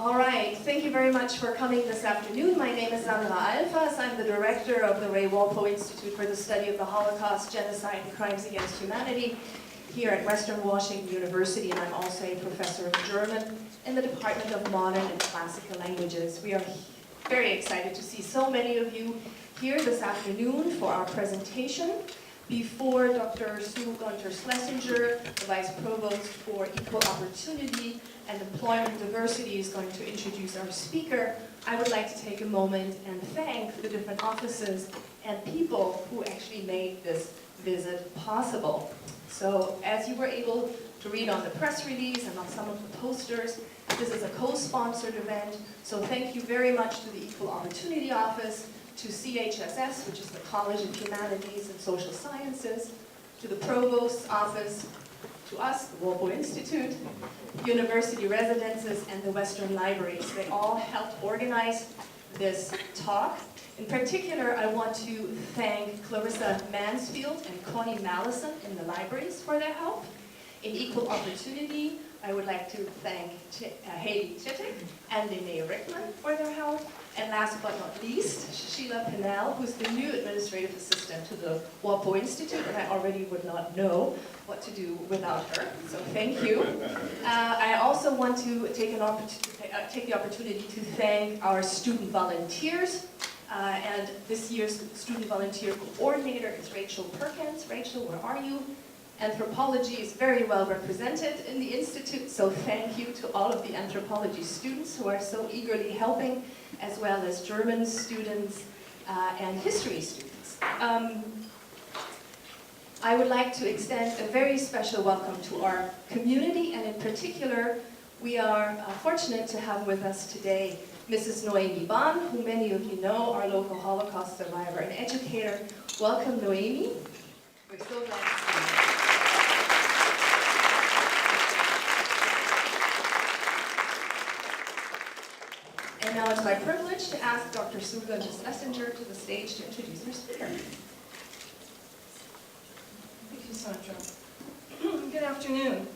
All right, thank you very much for coming this afternoon. My name is Sandra Alfas. I'm the director of the Ray Walpole Institute for the Study of the Holocaust, Genocide, and Crimes Against Humanity here at Western Washington University, and I'm also a professor of German in the Department of Modern and Classical Languages. We are very excited to see so many of you here this afternoon for our presentation. Before Dr. Sue Gunter-Schlesinger, the Vice Provost for Equal Opportunity and Employment Diversity, is going to introduce our speaker, I would like to take a moment and thank the different offices and people who actually made this visit possible. So as you were able to read on the press release and on some of the posters, this is a co-sponsored event, so thank you very much to the Equal Opportunity Office, to CHSS, which is the College of Humanities and Social Sciences, to the Provost's Office, to us, the Walpole Institute, university residences, and the Western Libraries. They all helped organize this talk. In particular, I want to thank Clarissa Mansfield and Connie Mallison in the libraries for their help. In Equal Opportunity, I would like to thank Haley Chittick and Linnea Rickman for their help. And last but not least, Sheila Pinnell, who's the new administrative assistant to the Walpole Institute, and I already would not know what to do without her, so thank you. I also want to take the opportunity to thank our student volunteers, and this year's student volunteer coordinator is Rachel Perkins. Rachel, where are you? Anthropology is very well represented in the Institute, so thank you to all of the anthropology students who are so eagerly helping, as well as German students and history students. I would like to extend a very special welcome to our community, and in particular, we are fortunate to have with us today Mrs. Noemi Bahn, who many of you know, our local Holocaust survivor and educator. Welcome, Noemi. We're so glad to see you. And now it's my privilege to ask Dr. Sue Gunter-Schlesinger to the stage to introduce our speaker. Thank you, Sandra. Good afternoon.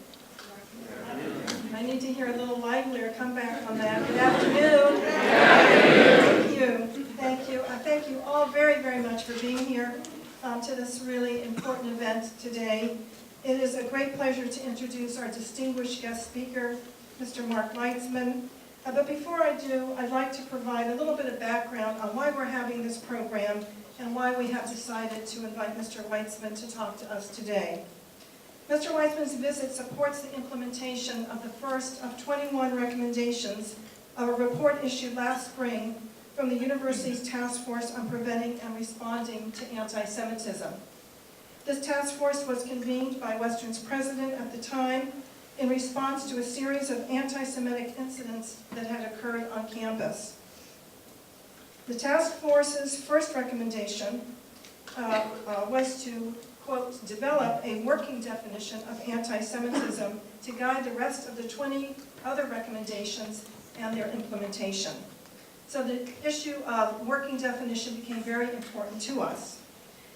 I need to hear a little livelier comeback on that. Good afternoon. Thank you. Thank you. Thank you all very, very much for being here to this really important event today. It is a great pleasure to introduce our distinguished guest speaker, Mr. Mark Weitzman. But before I do, I'd like to provide a little bit of background on why we're having this program and why we have decided to invite Mr. Weitzman to talk to us today. Mr. Weitzman's visit supports the implementation of the first of 21 recommendations of a report issued last spring from the university's Task Force on Preventing and Responding to Anti-Semitism. This task force was convened by Western's president at the time in response to a series of anti-Semitic incidents that had occurred on campus. The task force's first recommendation was to, quote, develop a working definition of anti-Semitism to guide the rest of the 20 other recommendations and their implementation. So the issue of working definition became very important to us.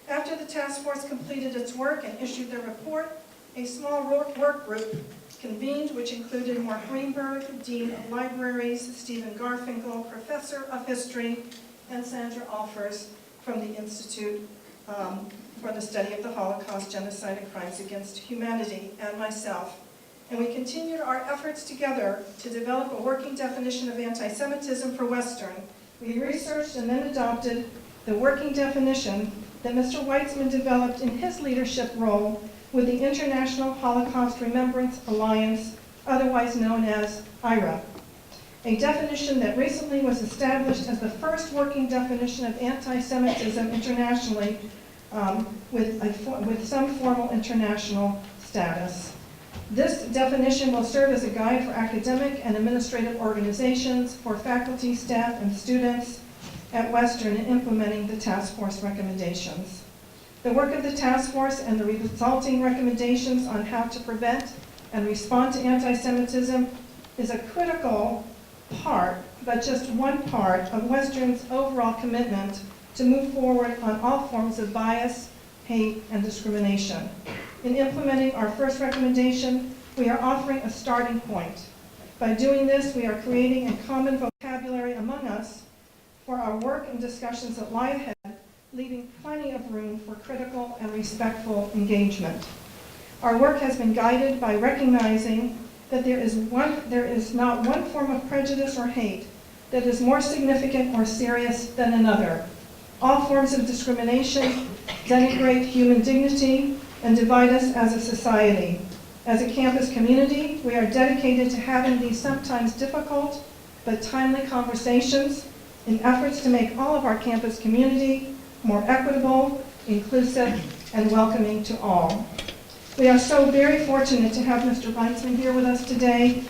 After the task force completed its work and issued their report, a small work group convened, which included Mark Greenberg, Dean of Libraries, Stephen Garfinkel, Professor of History, and Sandra Alfers from the Institute for the Study of the Holocaust, Genocide, and Crimes Against Humanity, and myself. And we continued our efforts together to develop a working definition of anti-Semitism for Western. We researched and then adopted the working definition that Mr. Weitzman developed in his leadership role with the International Holocaust Remembrance Alliance, otherwise known as IHRA, a definition that recently was established as the first working definition of anti-Semitism internationally with some formal international status. This definition will serve as a guide for academic and administrative organizations, for faculty, staff, and students at Western in implementing the task force recommendations. The work of the task force and the resulting recommendations on how to prevent and respond to anti-Semitism is a critical part, but just one part, of Western's overall commitment to move forward on all forms of bias, hate, and discrimination. In implementing our first recommendation, we are offering a starting point By doing this, we are creating a common vocabulary among us for our work and discussions that lie ahead, leaving plenty of room for critical and respectful engagement. Our work has been guided by recognizing that there is not one form of prejudice or hate that is more significant or serious than another. All forms of discrimination denigrate human dignity and divide us as a society. As a campus community, we are dedicated to having these sometimes difficult but timely conversations in efforts to make all of our campus community more equitable, inclusive, and welcoming to all. We are so very fortunate to have Mr. Weitzman here with us today.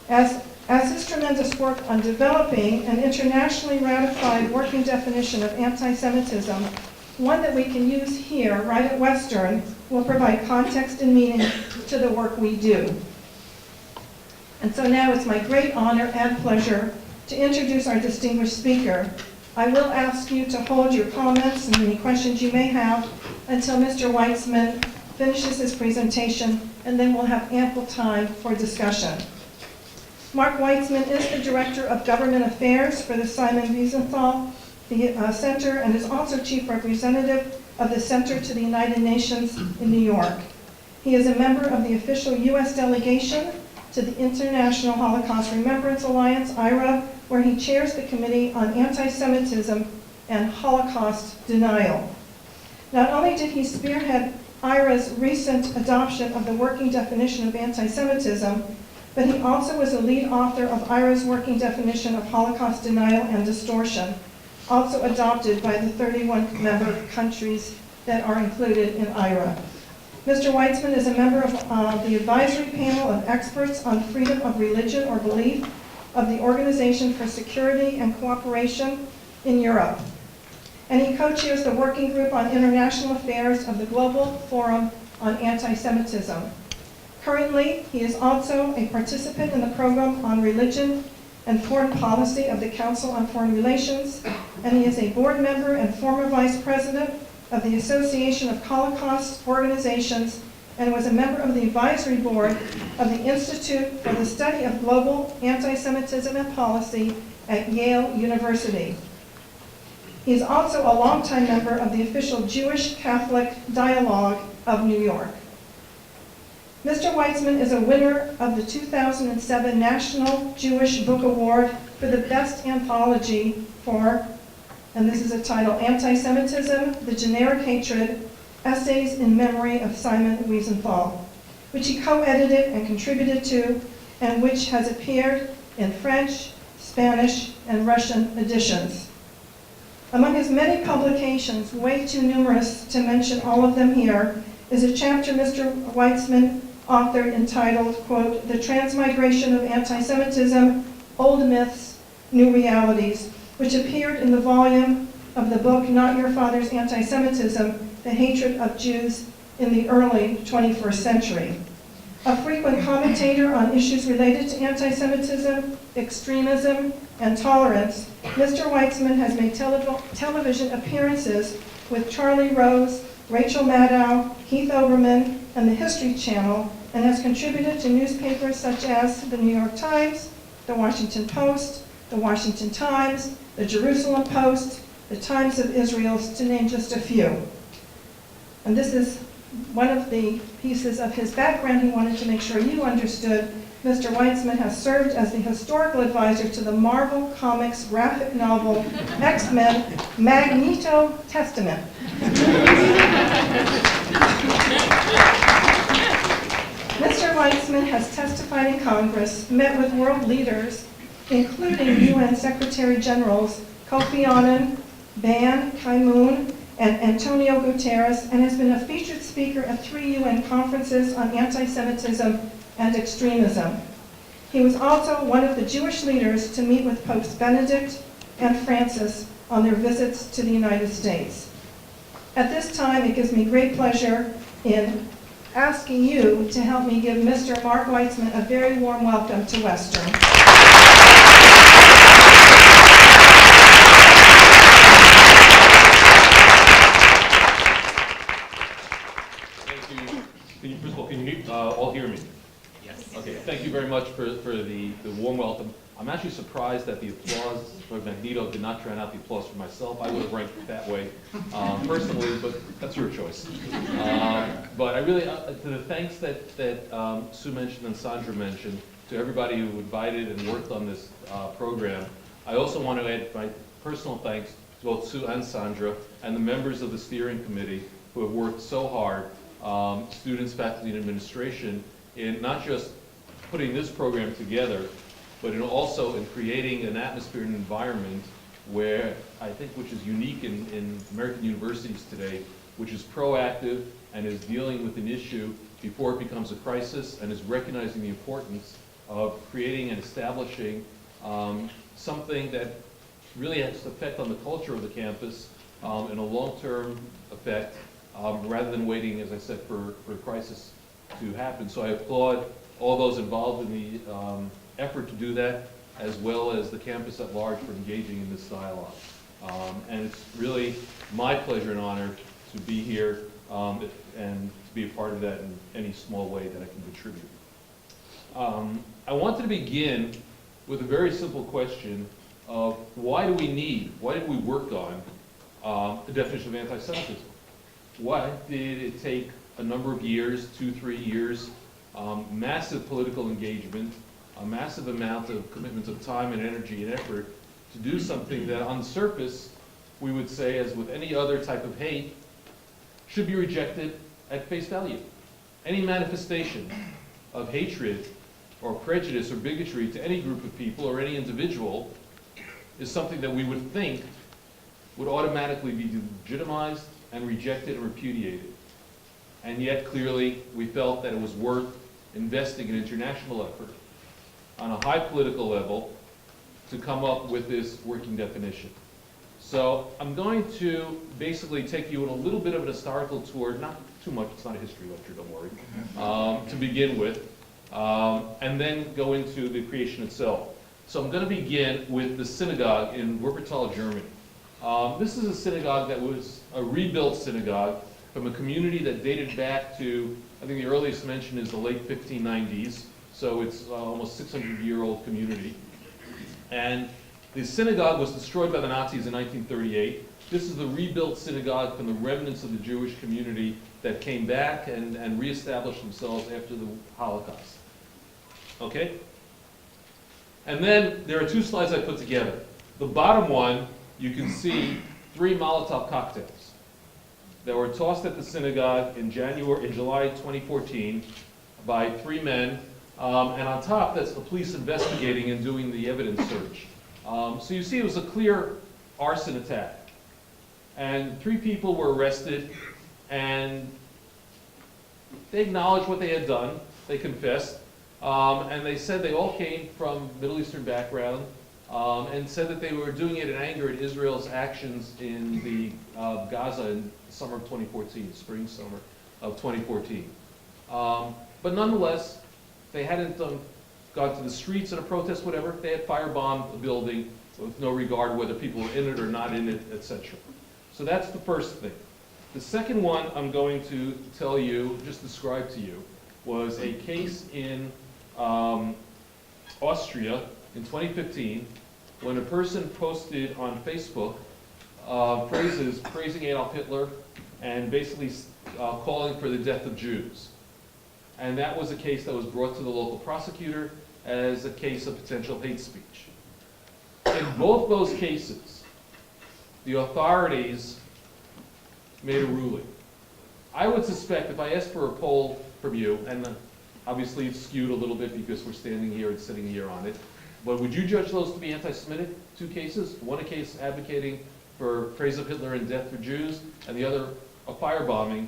As his tremendous work on developing an internationally ratified working definition of anti-Semitism, one that we can use here, right at Western, will provide context and meaning to the work we do. And so now it's my great honor and pleasure to introduce our distinguished speaker. I will ask you to hold your comments and any questions you may have until Mr. Weitzman finishes his presentation, and then we'll have ample time for discussion. Mark Weitzman is the Director of Government Affairs for the Simon Wiesenthal Center and is also Chief Representative of the Center to the United Nations in New York. He is a member of the official U.S. delegation to the International Holocaust Remembrance Alliance, IHRA, where he chairs the Committee on Antisemitism and Holocaust Denial. Not only did he spearhead IHRA's recent adoption of the Working Definition of Antisemitism, but he also was a lead author of IHRA's Working Definition of Holocaust Denial and Distortion, also adopted by the 31 member countries that are included in IHRA. Mr. Weitzman is a member of the advisory panel of experts on freedom of religion or belief of the Organization for Security and Cooperation in Europe. And he co-chairs the working group on international affairs of the Global Forum on Anti-Semitism. Currently, he is also a participant in the program on religion and foreign policy of the Council on Foreign Relations, and he is a board member and former vice president of the Association of Holocaust Organizations and was a member of the advisory board of the Institute for the Study of Global Anti-Semitism and Policy at Yale University. He is also a longtime member of the official Jewish-Catholic Dialogue of New York. Mr. Weitzman is a winner of the 2007 National Jewish Book Award for the best anthology for, and this is a title, Antisemitism, the Generic Hatred, Essays in Memory of Simon Wiesenthal, which he co-edited and contributed to, and which has appeared in French, Spanish, and Russian editions. Among his many publications, way too numerous to mention all of them here, is a chapter Mr. Weitzman authored entitled, quote, The Transmigration of Antisemitism, Old Myths, New Realities, which appeared in the volume of the book Not Your Father's Antisemitism, The Hatred of Jews in the Early 21st Century. A frequent commentator on issues related to anti-Semitism, extremism, and tolerance, Mr. Weitzman has made television appearances with Charlie Rose, Rachel Maddow, Keith Olbermann, and the History Channel, and has contributed to newspapers such as the New York Times, the Washington Post, the Washington Times, the Jerusalem Post, the Times of Israel, to name just a few. And this is one of the pieces of his background he wanted to make sure you understood. Mr. Weitzman has served as the historical advisor to the Marvel Comics graphic novel X-Men Magneto Testament. Mr. Weitzman has testified in Congress, met with world leaders, including UN Secretary Generals Kofi Annan, Ban Ki-moon, and Antonio Guterres, and has been a featured speaker at 3 UN conferences on anti-Semitism and extremism. He was also one of the Jewish leaders to meet with Popes Benedict and Francis on their visits to the United States. At this time, it gives me great pleasure in asking you to help me give Mr. Mark Weitzman a very warm welcome to Western. Thank you. First of all, can you all hear me? Yes. Okay. Okay, thank you very much for the warm welcome. I'm actually surprised that the applause for Magneto did not drown out the applause for myself. I would have ranked it that way personally, but that's your choice. But I really, to the thanks that Sue mentioned and Sandra mentioned, to everybody who invited and worked on this program, I also want to add my personal thanks to both Sue and Sandra and the members of the steering committee who have worked so hard, students, faculty, and administration, in not just putting this program together, but also in creating an atmosphere and environment where I think, which is unique in American universities today, which is proactive and is dealing with an issue before it becomes a crisis, and is recognizing the importance of creating and establishing something that really has an effect on the culture of the campus and a long-term effect, rather than waiting, as I said, for a crisis to happen. So I applaud all those involved in the effort to do that, as well as the campus at large for engaging in this dialogue. And it's really my pleasure and honor to be here and to be a part of that in any small way that I can contribute. I wanted to begin with a very simple question of why did we work on the definition of anti-Semitism? Why did it take a number of years, 2-3 years, massive political engagement, a massive amount of commitment of time and energy and effort to do something that on the surface we would say, as with any other type of hate, should be rejected at face value? Any manifestation of hatred or prejudice or bigotry to any group of people or any individual is something that we would think would automatically be legitimized and rejected and repudiated. And yet clearly we felt that it was worth investing in international effort on a high political level to come up with this working definition. So I'm going to basically take you on a little bit of an historical tour, not too much, it's not a history lecture, don't worry, to begin with, and then go into the creation itself. So I'm going to begin with the synagogue in Wuppertal, Germany. This is a synagogue that was a rebuilt synagogue from a community that dated back to, I think the earliest mention is the late 1590s, so it's almost 600-year-old community. And the synagogue was destroyed by the Nazis in 1938. This is the rebuilt synagogue from the remnants of the Jewish community that came back and reestablished themselves after the Holocaust. Okay? And then there are two slides I put together. The bottom one, you can see 3 Molotov cocktails that were tossed at the synagogue in July 2014 by 3 men. And on top, that's the police investigating and doing the evidence search. So you see it was a clear arson attack. And 3 people were arrested, and they acknowledged what they had done. They confessed. And they said they all came from Middle Eastern background, and said that they were doing it in anger at Israel's actions in the Gaza in the summer of 2014, spring, summer of 2014. But nonetheless, they hadn't gone to the streets in a protest, whatever. They had firebombed a building with no regard whether people were in it or not in it, etc. So that's the first thing. The second one I'm going to tell you, just describe to you, was a case in Austria in 2015 when a person posted on Facebook phrases praising Adolf Hitler and basically calling for the death of Jews. And that was a case that was brought to the local prosecutor as a case of potential hate speech. In both those cases, the authorities made a ruling. I would suspect, if I asked for a poll from you, and obviously it's skewed a little bit because we're standing here and sitting here on it, but would you judge those to be anti-Semitic, 2 cases? One a case advocating for praise of Hitler and death for Jews, and the other a firebombing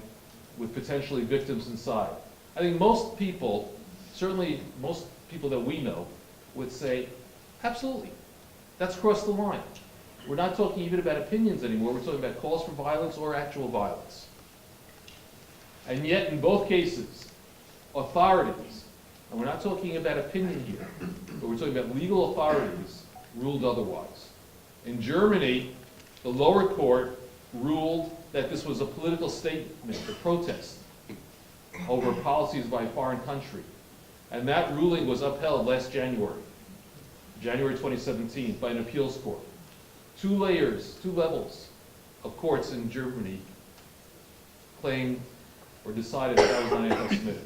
with potentially victims inside. I think most people, certainly most people that we know, would say, absolutely, that's crossed the line. We're not talking even about opinions anymore, we're talking about calls for violence or actual violence. And yet, in both cases, authorities, and we're not talking about opinion here, but we're talking about legal authorities, ruled otherwise. In Germany, the lower court ruled that this was a political statement, a protest over policies by a foreign country. And that ruling was upheld last January 2017, by an appeals court. Two levels of courts in Germany claimed or decided that was not anti-Semitic.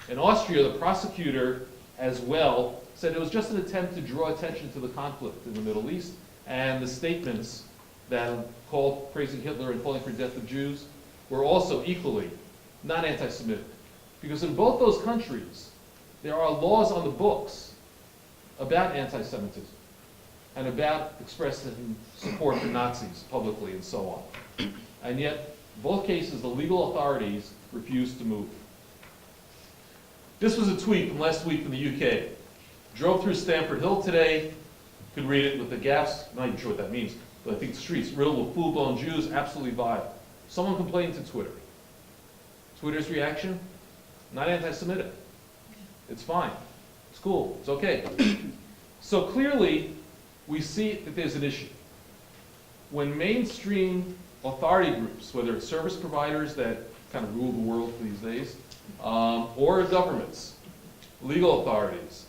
In Austria, the prosecutor as well said it was just an attempt to draw attention to the conflict in the Middle East, and the statements that called praising Hitler and calling for death of Jews were also equally not anti-Semitic. Because in both those countries, there are laws on the books about anti-Semitism and about expressing support for Nazis publicly and so on. And yet, both cases, the legal authorities refused to move. This was a tweet from last week from the UK. Drove through Stamford Hill today, could read it with the gaps, not even sure what that means, but I think the streets riddled with full-blown Jews, absolutely vile. Someone complained to Twitter. Twitter's reaction? Not anti-Semitic. It's fine. It's cool. It's okay. So clearly, we see that there's an issue. When mainstream authority groups, whether it's service providers that kind of rule the world these days, or governments, legal authorities,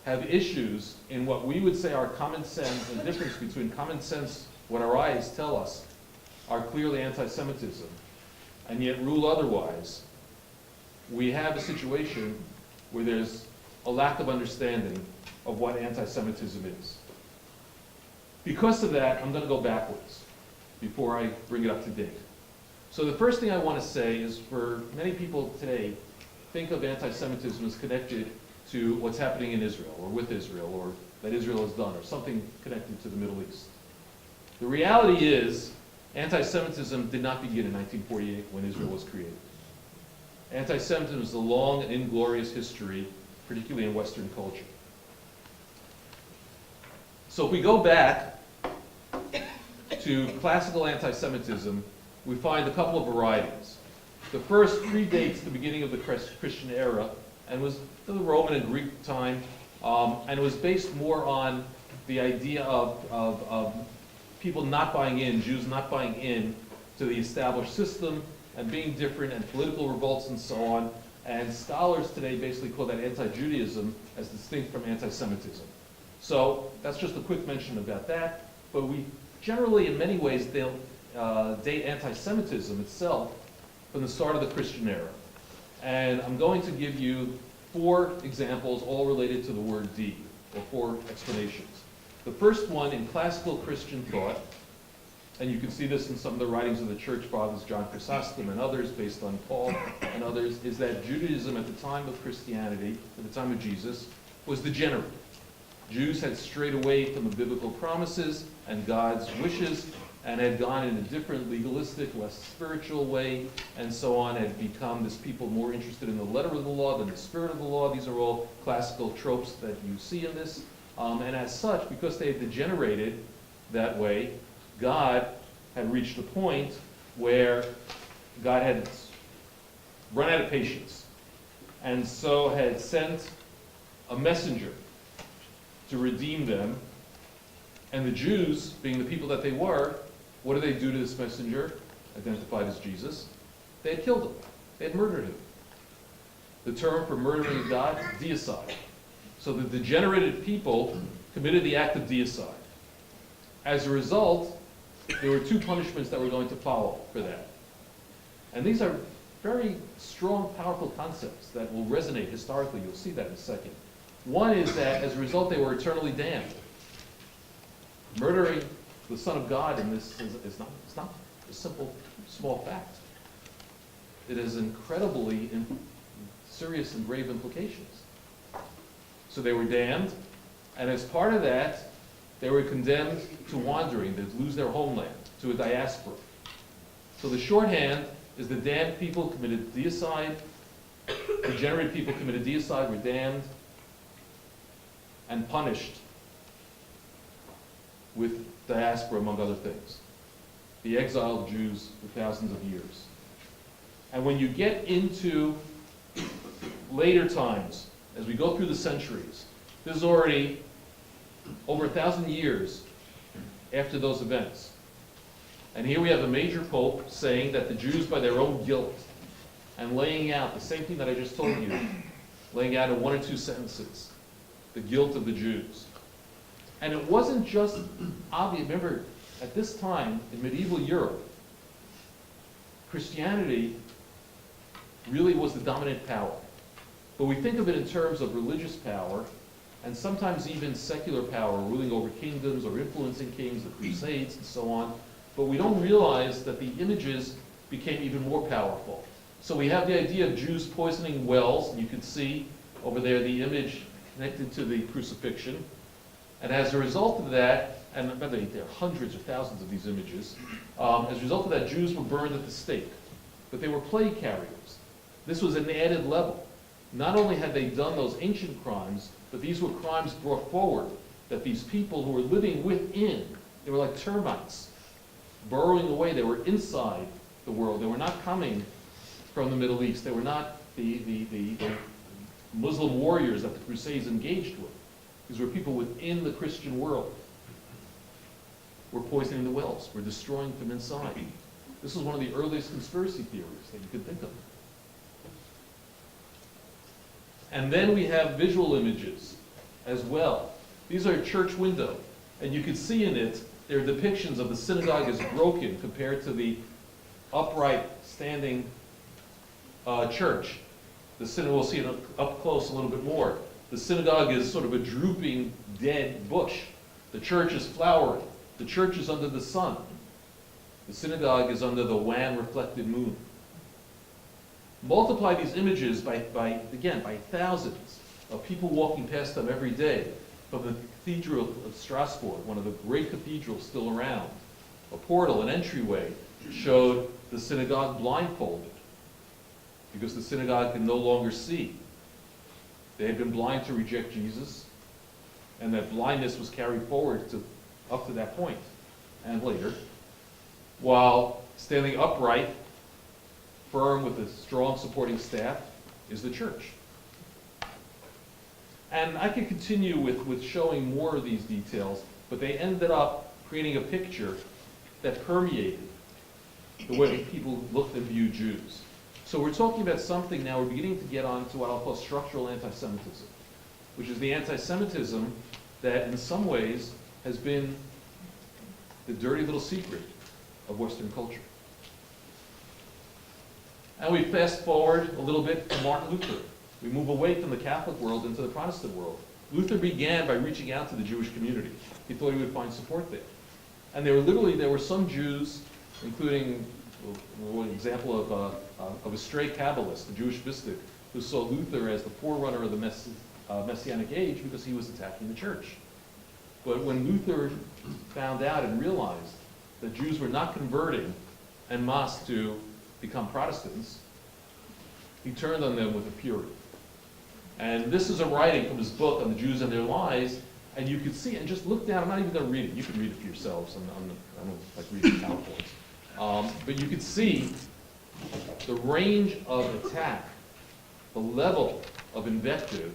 have issues in what we would say are common sense, and the difference between common sense, what our eyes tell us, are clearly anti-Semitism, and yet rule otherwise, we have a situation where there's a lack of understanding of what anti-Semitism is. Because of that, I'm going to go backwards before I bring it up to date. So the first thing I want to say is, for many people today, think of anti-Semitism as connected to what's happening in Israel, or with Israel, or that Israel has done, or something connected to the Middle East. The reality is, anti-Semitism did not begin in 1948 when Israel was created. Anti-Semitism is a long and inglorious history, particularly in Western culture. So if we go back to classical anti-Semitism, we find a couple of varieties. The first predates the beginning of the Christian era and was the Roman and Greek time, and it was based more on the idea of people not buying in, Jews not buying in to the established system and being different, and political revolts and so on. And scholars today basically call that anti-Judaism as distinct from anti-Semitism. So that's just a quick mention about that. But we generally, in many ways, they'll date anti-Semitism itself from the start of the Christian era. And I'm going to give you 4 examples, all related to the word deed, or 4 explanations. The first one, in classical Christian thought, and you can see this in some of the writings of the church fathers, John Chrysostom and others, based on Paul and others, is that Judaism at the time of Christianity, at the time of Jesus, was degenerate. Jews had strayed away from the biblical promises and God's wishes, and had gone in a different legalistic, less spiritual way, and so on, had become this people more interested in the letter of the law than the spirit of the law. These are all classical tropes that you see in this. And as such, because they had degenerated that way, God had reached a point where God had run out of patience, and so had sent a messenger to redeem them. And the Jews, being the people that they were, what did they do to this messenger, identified as Jesus? They had killed him. They had murdered him. The term for murdering God, deicide. So the degenerated people committed the act of deicide. As a result, there were 2 punishments that were going to follow for that. And these are very strong, powerful concepts that will resonate historically. You'll see that in a second. One is that as a result, they were eternally damned. Murdering the Son of God in this is not a simple, small fact. It has incredibly serious and grave implications. So they were damned, and as part of that, they were condemned to wandering, to lose their homeland, to a diaspora. So the shorthand is the damned people committed deicide, degenerate people committed deicide, were damned and punished with diaspora, among other things. The exiled Jews for thousands of years. And when you get into later times, as we go through the centuries, this is already over 1,000 years after those events. And here we have a major pope saying that the Jews, by their own guilt, and laying out the same thing that I just told you, laying out in one or two sentences the guilt of the Jews. And it wasn't just obvious. Remember, at this time in medieval Europe, Christianity really was the dominant power. But we think of it in terms of religious power, and sometimes even secular power, ruling over kingdoms or influencing kings, the Crusades, and so on. But we don't realize that the images became even more powerful. So we have the idea of Jews poisoning wells, and you can see over there the image connected to the crucifixion. And as a result of that, and by the way, there are hundreds or thousands of these images, as a result of that, Jews were burned at the stake. But they were plague carriers. This was an added level. Not only had they done those ancient crimes, but these were crimes brought forward, that these people who were living within, they were like termites, burrowing away. They were inside the world. They were not coming from the Middle East. They were not the Muslim warriors that the Crusades engaged with. These were people within the Christian world. We're poisoning the wells. We're destroying from inside. This was one of the earliest conspiracy theories that you could think of. And then we have visual images as well. These are a church window, and you can see in it, there are depictions of the synagogue as broken compared to the upright, standing church. The synagogue, we'll see it up close a little bit more. The synagogue is sort of a drooping, dead bush. The church is flowering. The church is under the sun. The synagogue is under the wan-reflected moon. Multiply these images by thousands of people walking past them every day from the Cathedral of Strasbourg, one of the great cathedrals still around. A portal, an entryway, showed the synagogue blindfolded because the synagogue could no longer see. They had been blind to reject Jesus, and that blindness was carried forward up to that point and later, while standing upright, firm with a strong supporting staff, is the church. And I could continue with showing more of these details, but they ended up creating a picture that permeated the way people looked and viewed Jews. So we're talking about something now, we're beginning to get on to what I'll call structural anti-Semitism, which is the anti-Semitism that in some ways has been the dirty little secret of Western culture. And we fast forward a little bit to Martin Luther. We move away from the Catholic world into the Protestant world. Luther began by reaching out to the Jewish community. He thought he would find support there. And there were some Jews, including one example of a stray Kabbalist, a Jewish mystic, who saw Luther as the forerunner of the Messianic age because he was attacking the church. But when Luther found out and realized that Jews were not converting en masse to become Protestants, he turned on them with a fury. And this is a writing from his book on the Jews and their lies, and you can see, and just look down, I'm not even going to read it, you can read it for yourselves, I don't like reading PowerPoints. But you can see the range of attack, the level of invective,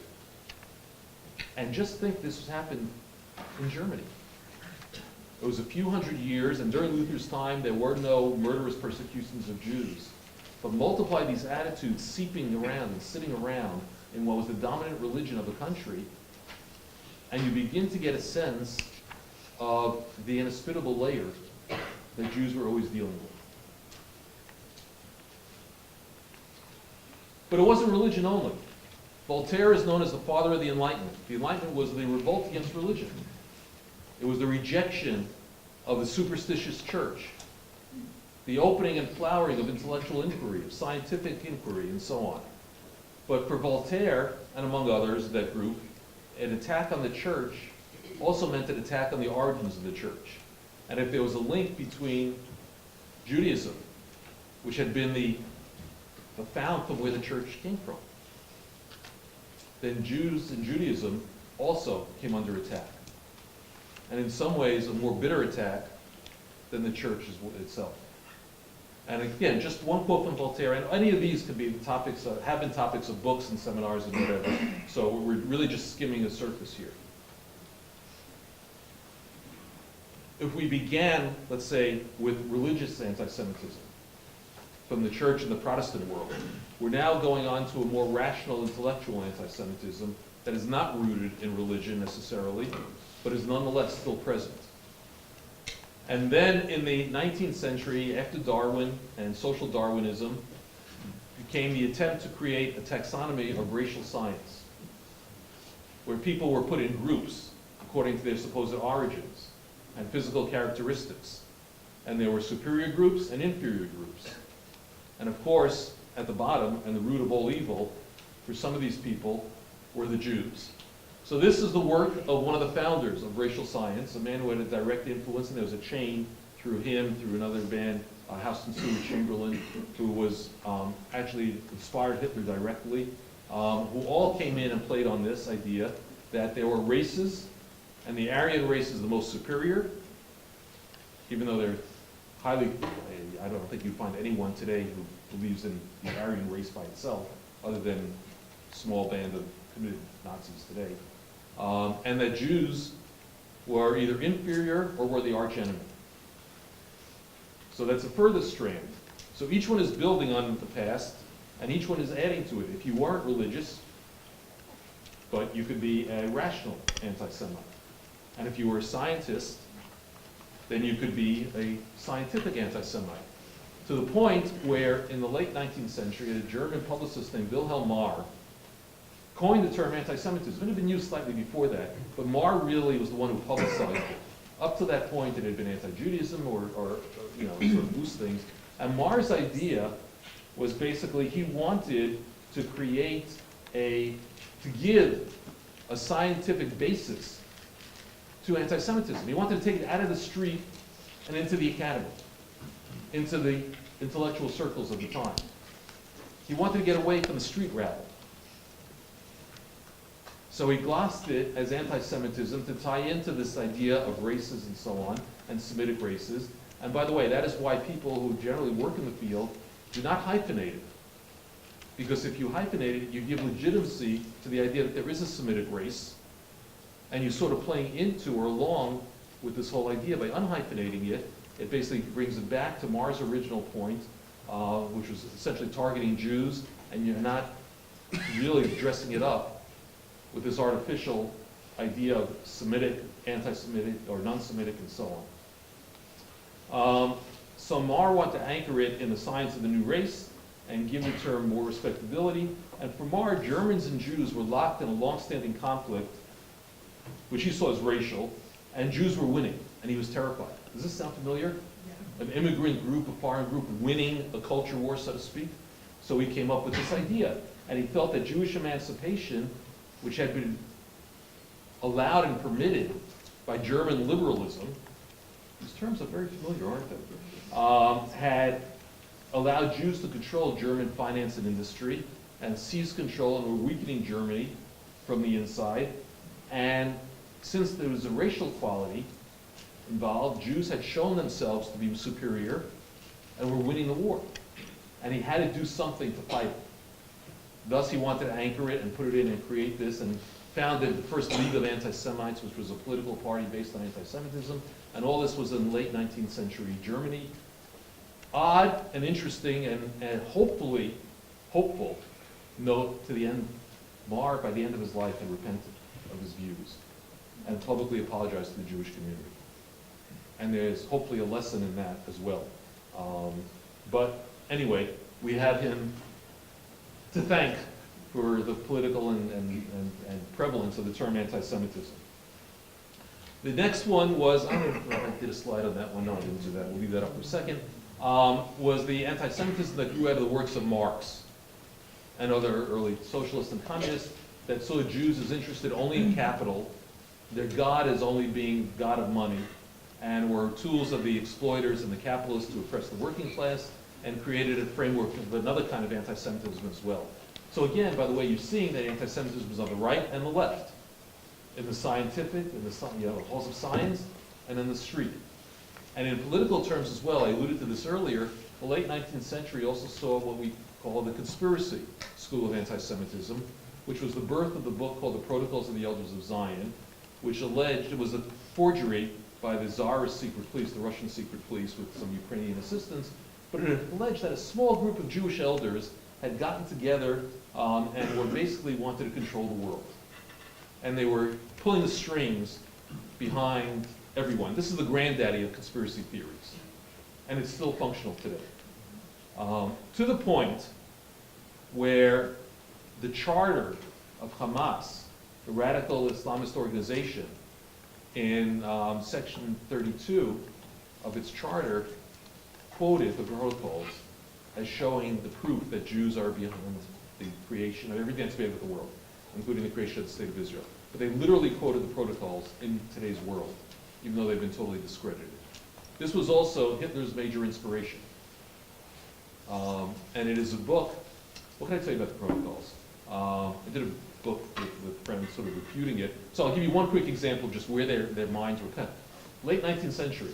and just think this happened in Germany. It was a few hundred years, and during Luther's time, there were no murderous persecutions of Jews. But multiply these attitudes seeping around and sitting around in what was the dominant religion of the country, and you begin to get a sense of the inhospitable layer that Jews were always dealing with. But it wasn't religion only. Voltaire is known as the father of the Enlightenment. The Enlightenment was the revolt against religion. It was the rejection of the superstitious church, the opening and flowering of intellectual inquiry, of scientific inquiry, and so on. But for Voltaire, and among others, that group, an attack on the church also meant an attack on the origins of the church. And if there was a link between Judaism, which had been the fount from where the church came from, then Jews and Judaism also came under attack. And in some ways, a more bitter attack than the church itself. And again, just one quote from Voltaire, and any of these could be topics, have been topics of books and seminars and whatever. So we're really just skimming the surface here. If we began, let's say, with religious anti-Semitism, from the church and the Protestant world. We're now going on to a more rational intellectual anti-Semitism that is not rooted in religion necessarily, but is nonetheless still present. And then in the 19th century, after Darwin and social Darwinism, came the attempt to create a taxonomy of racial science, where people were put in groups according to their supposed origins and physical characteristics. And there were superior groups and inferior groups. And of course, at the bottom, and the root of all evil, for some of these people, were the Jews. So this is the work of one of the founders of racial science, a man who had a direct influence, and there was a chain through him, through another man, Houston Stewart Chamberlain, who was actually inspired Hitler directly, who all came in and played on this idea that there were races, and the Aryan race is the most superior, even though they're highly, I don't think you'd find anyone today who believes in the Aryan race by itself, other than a small band of committed Nazis today. And that Jews were either inferior or were the arch enemy. So that's a further strand. So each one is building on the past, and each one is adding to it. If you weren't religious, but you could be a rational anti-Semite. And if you were a scientist, then you could be a scientific anti-Semite. To the point where, in the late 19th century, a German publicist named Wilhelm Marr coined the term anti-Semitism. It had been used slightly before that, but Marr really was the one who publicized it. Up to that point, it had been anti-Judaism or sort of loose things. And Marr's idea was basically he wanted to give a scientific basis to anti-Semitism. He wanted to take it out of the street and into the academy, into the intellectual circles of the time. He wanted to get away from the street rabble. So he glossed it as anti-Semitism to tie into this idea of races and so on, and Semitic races. And by the way, that is why people who generally work in the field do not hyphenate it. Because if you hyphenate it, you give legitimacy to the idea that there is a Semitic race, and you're sort of playing into or along with this whole idea. By unhyphenating it, it basically brings it back to Marr's original point, which was essentially targeting Jews, and you're not really dressing it up with this artificial idea of Semitic, anti-Semitic, or non-Semitic, and so on. So Marr wanted to anchor it in the science of the new race and give the term more respectability. And for Marr, Germans and Jews were locked in a long-standing conflict, which he saw as racial, and Jews were winning, and he was terrified. Does this sound familiar? Yeah. An immigrant group, a foreign group, winning a culture war, so to speak. So he came up with this idea, and he felt that Jewish emancipation, which had been allowed and permitted by German liberalism, these terms are very familiar, aren't they? Had allowed Jews to control German finance and industry and seize control and were weakening Germany from the inside. And since there was a racial quality involved, Jews had shown themselves to be superior and were winning the war. And he had to do something to fight it. Thus, he wanted to anchor it and put it in and create this, and founded the first League of Anti-Semites, which was a political party based on anti-Semitism. And all this was in late 19th century Germany. Odd and interesting and hopefully hopeful note to the end. Marr, by the end of his life, had repented of his views and publicly apologized to the Jewish community. And there's hopefully a lesson in that as well. But anyway, we have him to thank for the political and prevalence of the term anti-Semitism. The next one was, I don't know if I did a slide on that one. No, I didn't do that. We'll leave that up for a second. Was the anti-Semitism that grew out of the works of Marx and other early socialists and communists that saw Jews as interested only in capital, their God as only being God of money, and were tools of the exploiters and the capitalists to oppress the working class, and created a framework of another kind of anti-Semitism as well. So again, by the way, you're seeing that anti-Semitism is on the right and the left, in the scientific, in the halls of science, and in the street. And in political terms as well, I alluded to this earlier, the late 19th century also saw what we call the conspiracy school of anti-Semitism, which was the birth of the book called The Protocols of the Elders of Zion, which alleged it was a forgery by the Tsarist secret police, the Russian secret police, with some Ukrainian assistance, but it alleged that a small group of Jewish elders had gotten together and were basically wanted to control the world. And they were pulling the strings behind everyone. This is the granddaddy of conspiracy theories. And it's still functional today. To the point where the charter of Hamas, the radical Islamist organization, in section 32 of its charter, quoted the protocols as showing the proof that Jews are behind the creation of everything that's made with the world, including the creation of the State of Israel. But they literally quoted the protocols in today's world, even though they've been totally discredited. This was also Hitler's major inspiration. And it is a book. What can I tell you about the protocols? I did a book with friends sort of refuting it. So I'll give you one quick example of just where their minds were cut. Late 19th century.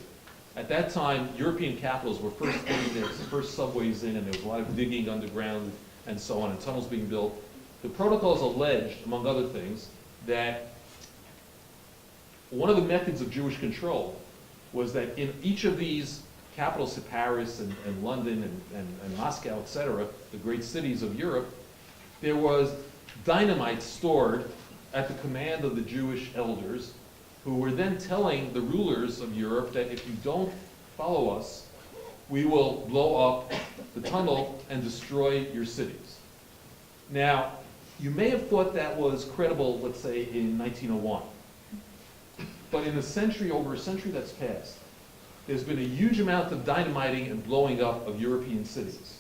At that time, European capitals were first getting their first subways in, and there was a lot of digging underground and so on, and tunnels being built. The protocols alleged, among other things, that one of the methods of Jewish control was that in each of these capitals, Paris and London and Moscow, etc., the great cities of Europe, there was dynamite stored at the command of the Jewish elders, who were then telling the rulers of Europe that if you don't follow us, we will blow up the tunnel and destroy your cities. Now, you may have thought that was credible, let's say, in 1901. But in the century, over a century that's passed, there's been a huge amount of dynamiting and blowing up of European cities.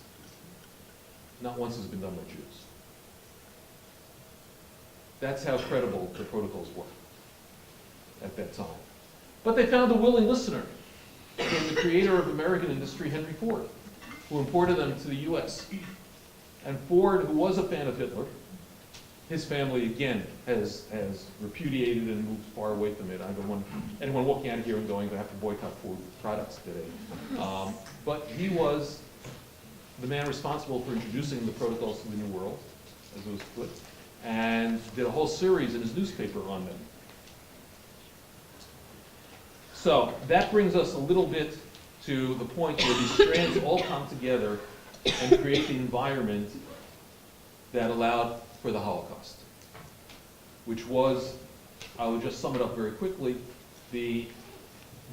Not once has it been done by Jews. That's how credible the protocols were at that time. But they found a willing listener in the creator of American industry, Henry Ford, who imported them to the US. And Ford, who was a fan of Hitler, his family, again, has repudiated and moved far away from it. I don't want anyone walking out of here and going, I have to boycott Ford products today. But he was the man responsible for introducing the protocols to the New World, as it was put, and did a whole series in his newspaper on them. So that brings us a little bit to the point where these strands all come together and create the environment that allowed for the Holocaust, which was, I will just sum it up very quickly, the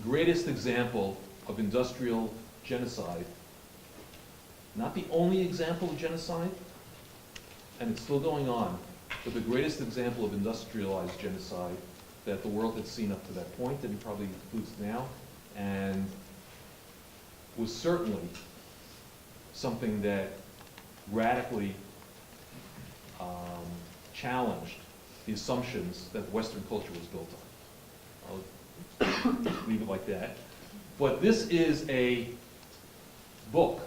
greatest example of industrial genocide. Not the only example of genocide, and it's still going on, but the greatest example of industrialized genocide that the world had seen up to that point, and probably includes now, and was certainly something that radically challenged the assumptions that Western culture was built on. I'll leave it like that. But this is a book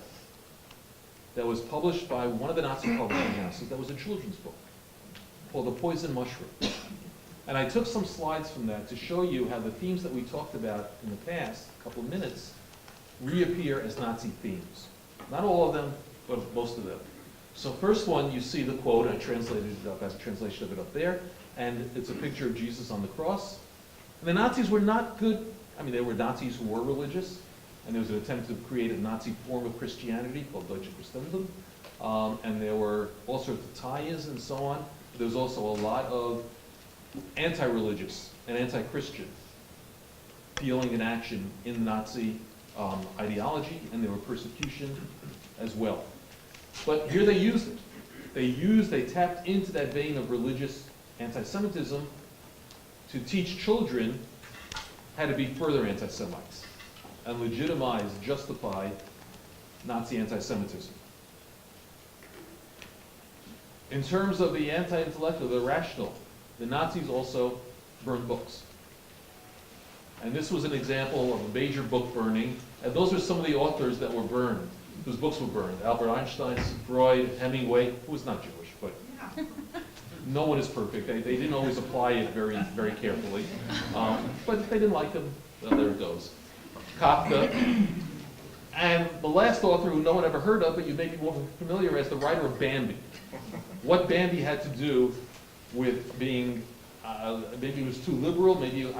that was published by one of the Nazi publishing houses that was a children's book called The Poison Mushroom. And I took some slides from that to show you how the themes that we talked about in the past couple of minutes reappear as Nazi themes. Not all of them, but most of them. So first one, you see the quote, I translated it up, I have a translation of it up there, and it's a picture of Jesus on the cross. And the Nazis were not good, I mean, they were Nazis who were religious, and there was an attempt to create a Nazi form of Christianity called Deutsche Christentum, and there were all sorts of tie-ins and so on. But there was also a lot of anti-religious and anti-Christian feeling and action in Nazi ideology, and there were persecution as well. But here they used it. They tapped into that vein of religious anti-Semitism to teach children how to be further anti-Semites and legitimize, justify Nazi anti-Semitism. In terms of the anti-intellectual, the irrational, the Nazis also burned books. And this was an example of a major book burning. And those are some of the authors that were burned, whose books were burned. Albert Einstein, Freud, Hemingway, who was not Jewish, but no one is perfect. They didn't always apply it very, very carefully. But if they didn't like them, well, there it goes. Kafka. And the last author who no one ever heard of, but you may be more familiar as the writer of Bambi. What Bambi had to do with being, maybe it was too liberal, maybe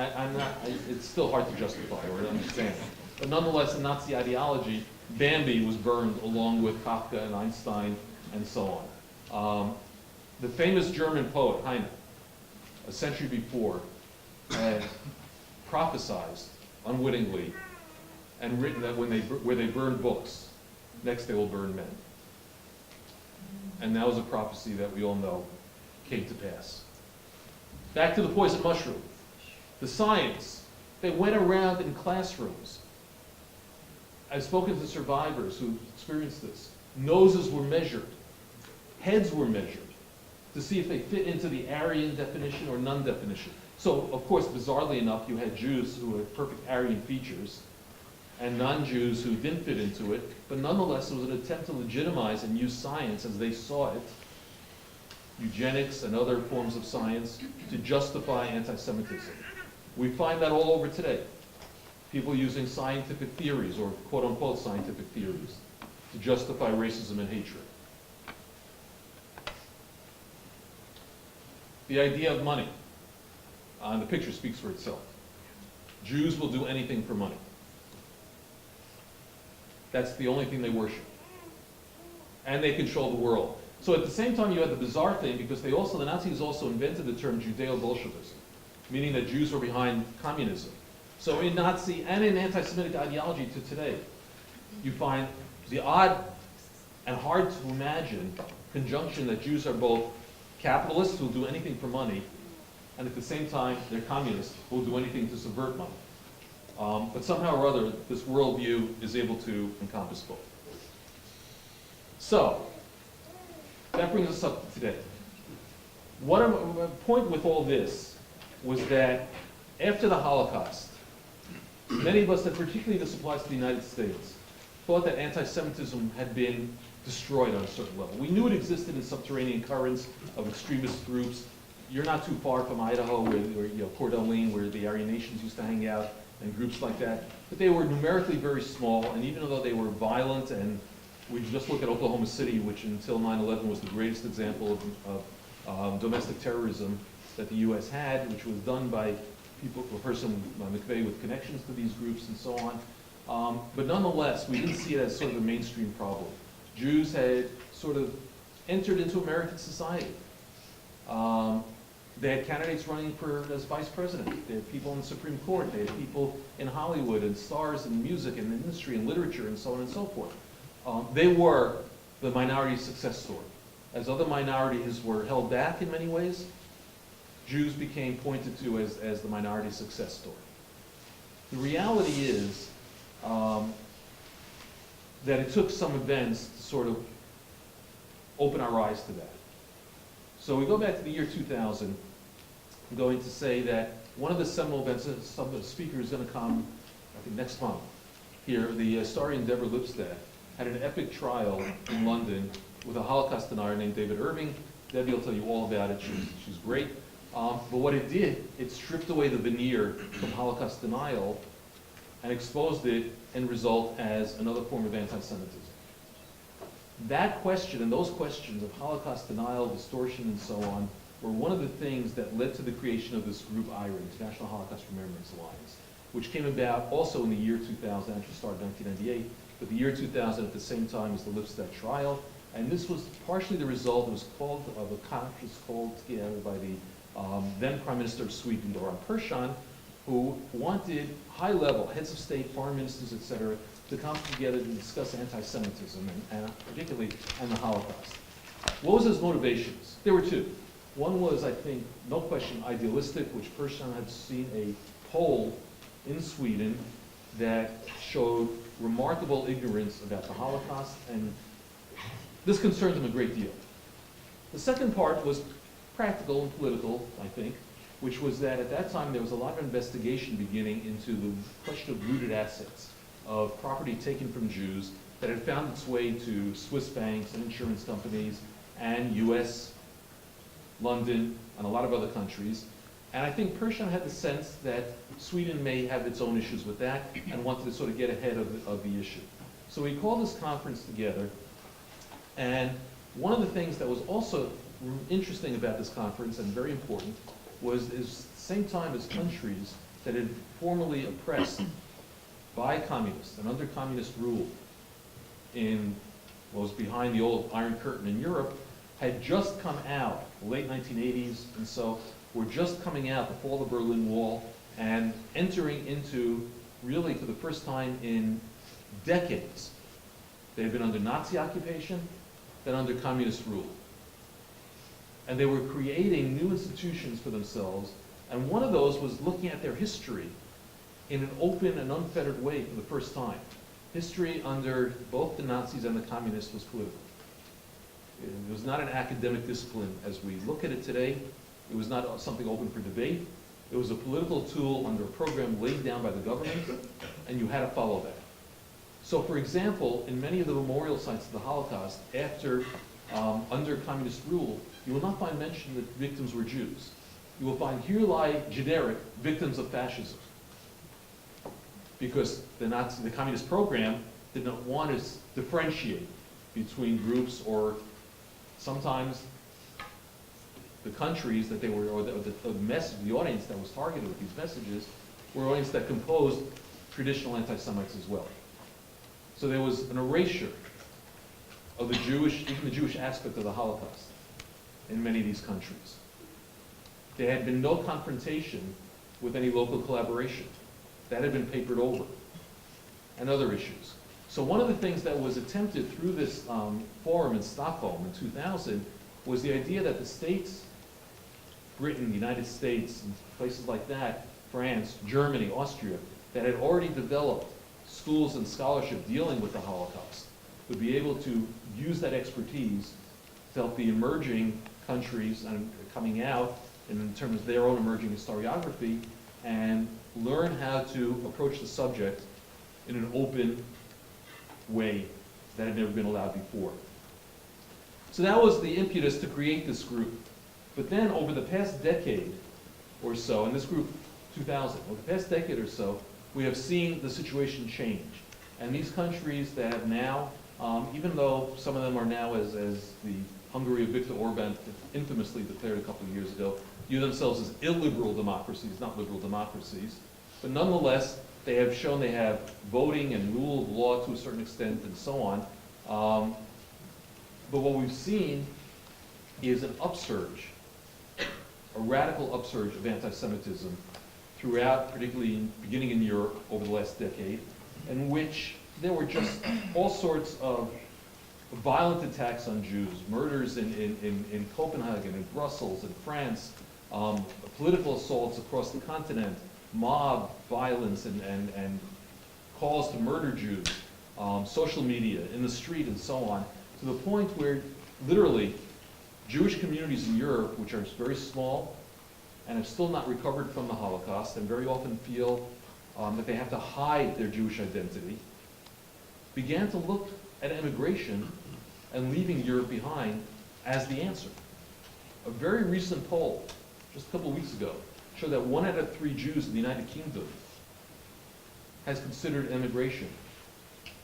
it's still hard to justify or to understand. But nonetheless, the Nazi ideology Bambi was burned along with Kafka and Einstein and so on. The famous German poet Heine, a century before, had prophesized unwittingly and written that where they burn books, next they will burn men. And that was a prophecy that we all know came to pass. Back to the poison mushroom. The science, they went around in classrooms. I've spoken to survivors who experienced this. Noses were measured. Heads were measured to see if they fit into the Aryan definition or non-definition. So, of course, bizarrely enough, you had Jews who had perfect Aryan features and non-Jews who didn't fit into it, but nonetheless it was an attempt to legitimize and use science as they saw it, eugenics and other forms of science, to justify anti-Semitism. We find that all over today. People using scientific theories, or quote-unquote scientific theories, to justify racism and hatred. The idea of money. The picture speaks for itself. Jews will do anything for money. That's the only thing they worship. And they control the world. So at the same time, you had the bizarre thing, because the Nazis also invented the term Judeo-Bolshevism, meaning that Jews were behind communism. So in Nazi and in anti-Semitic ideology to today, you find the odd and hard to imagine conjunction that Jews are both capitalists who will do anything for money, and at the same time, they're communists who will do anything to subvert money. But somehow or other, this worldview is able to encompass both. So, that brings us up to today. My point with all this was that after the Holocaust, many of us, and particularly this applies to the United States, thought that anti-Semitism had been destroyed on a certain level. We knew it existed in subterranean currents of extremist groups. You're not too far from Idaho, where Coeur d'Alene, where the Aryan nations used to hang out, and groups like that. But they were numerically very small, and even though they were violent, and we just look at Oklahoma City, which until 9/11 was the greatest example of domestic terrorism that the U.S. had, which was done by a person, McVeigh, with connections to these groups and so on. But nonetheless, we didn't see it as sort of a mainstream problem. Jews had sort of entered into American society. They had candidates running as vice president. They had people in the Supreme Court. They had people in Hollywood and stars in music and industry and literature and so on and so forth. They were the minority success story. As other minorities were held back in many ways, Jews became pointed to as the minority success story. The reality is that it took some events to sort of open our eyes to that. So we go back to the year 2000. I'm going to say that one of the seminal events, some of the speaker is going to come, I think, next month here. The historian Deborah Lipstadt had an epic trial in London with a Holocaust denier named David Irving. Debbie will tell you all about it. She's great. But what it did, it stripped away the veneer from Holocaust denial and exposed it, end result, as another form of anti-Semitism. That question and those questions of Holocaust denial, distortion, and so on were one of the things that led to the creation of this group IHRA, International Holocaust Remembrance Alliance, which came about also in the year 2000, actually started in 1998, but the year 2000 at the same time as the Lipstadt trial. And this was partially the result, it was called, of a conference called together by the then Prime Minister of Sweden, Göran Persson, who wanted high-level heads of state, foreign ministers, etc., to come together to discuss anti-Semitism, and particularly, and the Holocaust. What was his motivations? There were two. One was, I think, no question, idealistic, which Persson had seen a poll in Sweden that showed remarkable ignorance about the Holocaust, and this concerned him a great deal. The second part was practical and political, I think, which was that at that time there was a lot of investigation beginning into the question of looted assets, of property taken from Jews that had found its way to Swiss banks and insurance companies and US, London, and a lot of other countries. And I think Persson had the sense that Sweden may have its own issues with that and wanted to sort of get ahead of the issue. So we called this conference together, and one of the things that was also interesting about this conference and very important was at the same time as countries that had formerly oppressed by communists and under communist rule in what was behind the old Iron Curtain in Europe had just come out, late 1980s, and so were just coming out, the fall of the Berlin Wall, and entering into, really for the first time in decades, they had been under Nazi occupation, then under communist rule. And they were creating new institutions for themselves, and one of those was looking at their history in an open and unfettered way for the first time. History under both the Nazis and the communists was political. It was not an academic discipline as we look at it today. It was not something open for debate. It was a political tool under a program laid down by the government, and you had to follow that. So, for example, in many of the memorial sites of the Holocaust, under communist rule, you will not find mention that victims were Jews. You will find here lie generic victims of fascism, because the communist program did not want to differentiate between groups, or sometimes the countries that they were, or the message, the audience that was targeted with these messages were audience that composed traditional anti-Semites as well. So there was an erasure of the Jewish, even the Jewish aspect of the Holocaust in many of these countries. There had been no confrontation with any local collaboration. That had been papered over, and other issues. So one of the things that was attempted through this forum in Stockholm in 2000 was the idea that the states, Britain, the United States, and places like that, France, Germany, Austria, that had already developed schools and scholarship dealing with the Holocaust, would be able to use that expertise to help the emerging countries and coming out in terms of their own emerging historiography, and learn how to approach the subject in an open way that had never been allowed before. So that was the impetus to create this group. But then over the past decade or so, and this group 2000, over the past decade or so, we have seen the situation change. And these countries that have now, even though some of them are now, as the Hungary of Viktor Orban infamously declared a couple of years ago, view themselves as illiberal democracies, not liberal democracies, but nonetheless, they have shown they have voting and rule of law to a certain extent and so on. But what we've seen is an upsurge, a radical upsurge of anti-Semitism throughout, particularly beginning in Europe over the last decade, in which there were just all sorts of violent attacks on Jews, murders in Copenhagen, in Brussels, in France, political assaults across the continent, mob violence and calls to murder Jews, social media, in the street, and so on, to the point where literally Jewish communities in Europe, which are very small and have still not recovered from the Holocaust and very often feel that they have to hide their Jewish identity, began to look at immigration and leaving Europe behind as the answer. A very recent poll, just a couple of weeks ago, showed that 1 out of 3 Jews in the United Kingdom has considered immigration.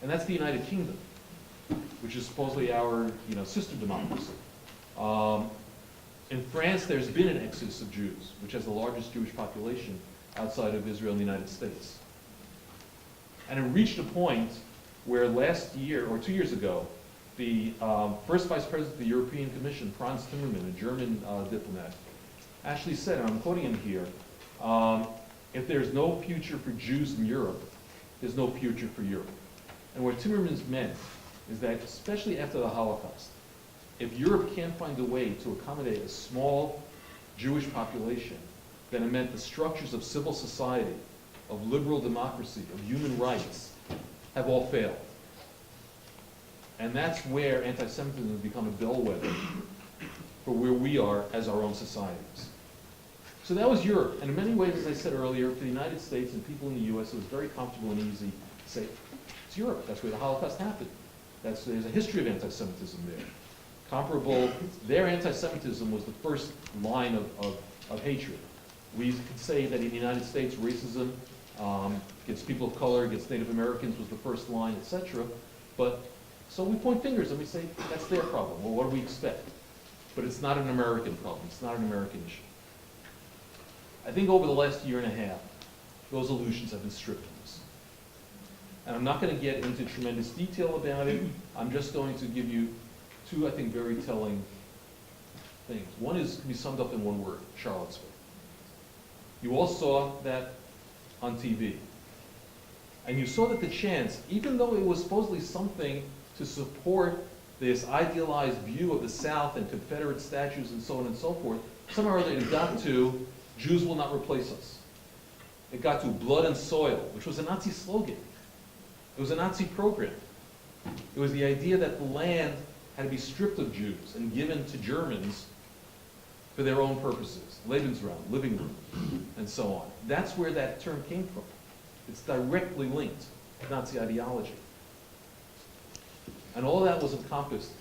And that's the United Kingdom, which is supposedly our sister democracy. In France, there's been an exodus of Jews, which has the largest Jewish population outside of Israel and the United States. And it reached a point where last year, or 2 years ago, the first vice president of the European Commission, Franz Timmermans, a German diplomat, actually said, and I'm quoting him here, if there's no future for Jews in Europe, there's no future for Europe. And what Timmermans meant is that, especially after the Holocaust, if Europe can't find a way to accommodate a small Jewish population, then it meant the structures of civil society, of liberal democracy, of human rights, have all failed. And that's where anti-Semitism has become a bellwether for where we are as our own societies. So that was Europe. And in many ways, as I said earlier, for the United States and people in the US, it was very comfortable and easy to say, it's Europe. That's where the Holocaust happened. There's a history of anti-Semitism there. Comparable, their anti-Semitism was the first line of hatred. We could say that in the United States, racism against people of color, against Native Americans was the first line, etc. But so we point fingers and we say, that's their problem. Well, what do we expect? But it's not an American problem. It's not an American issue. I think over the last year and a half, those illusions have been stripped from us. And I'm not going to get into tremendous detail about it. I'm just going to give you two, I think, very telling things. One is can be summed up in one word, Charlottesville. You all saw that on TV. And you saw that the chants, even though it was supposedly something to support this idealized view of the South and Confederate statues and so on and so forth, somehow or other it got to Jews will not replace us. It got to blood and soil, which was a Nazi slogan. It was a Nazi program. It was the idea that the land had to be stripped of Jews and given to Germans for their own purposes, Lebensraum, living room, and so on. That's where that term came from. It's directly linked to Nazi ideology. And all that was encompassed,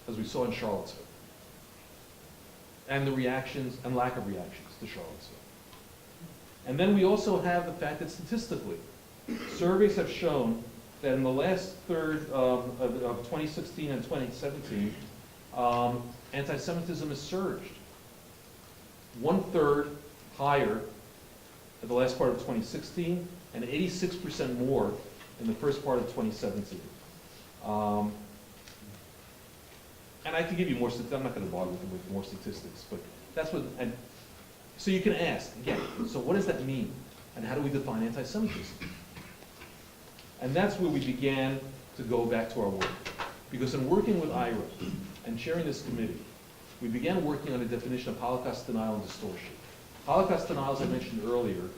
as we saw in Charlottesville, and the reactions and lack of reactions to Charlottesville. And then we also have the fact that statistically, surveys have shown that in the last third of 2016 and 2017, anti-Semitism has surged. 1/3 higher in the last part of 2016 and 86% more in the first part of 2017. And I can give you more statistics. I'm not going to bother with more statistics, but that's what, and so you can ask, again, so what does that mean? And how do we define anti-Semitism? And that's where we began to go back to our work. Because in working with IHRA and chairing this committee, we began working on a definition of Holocaust denial and distortion. Holocaust denial, as I mentioned earlier,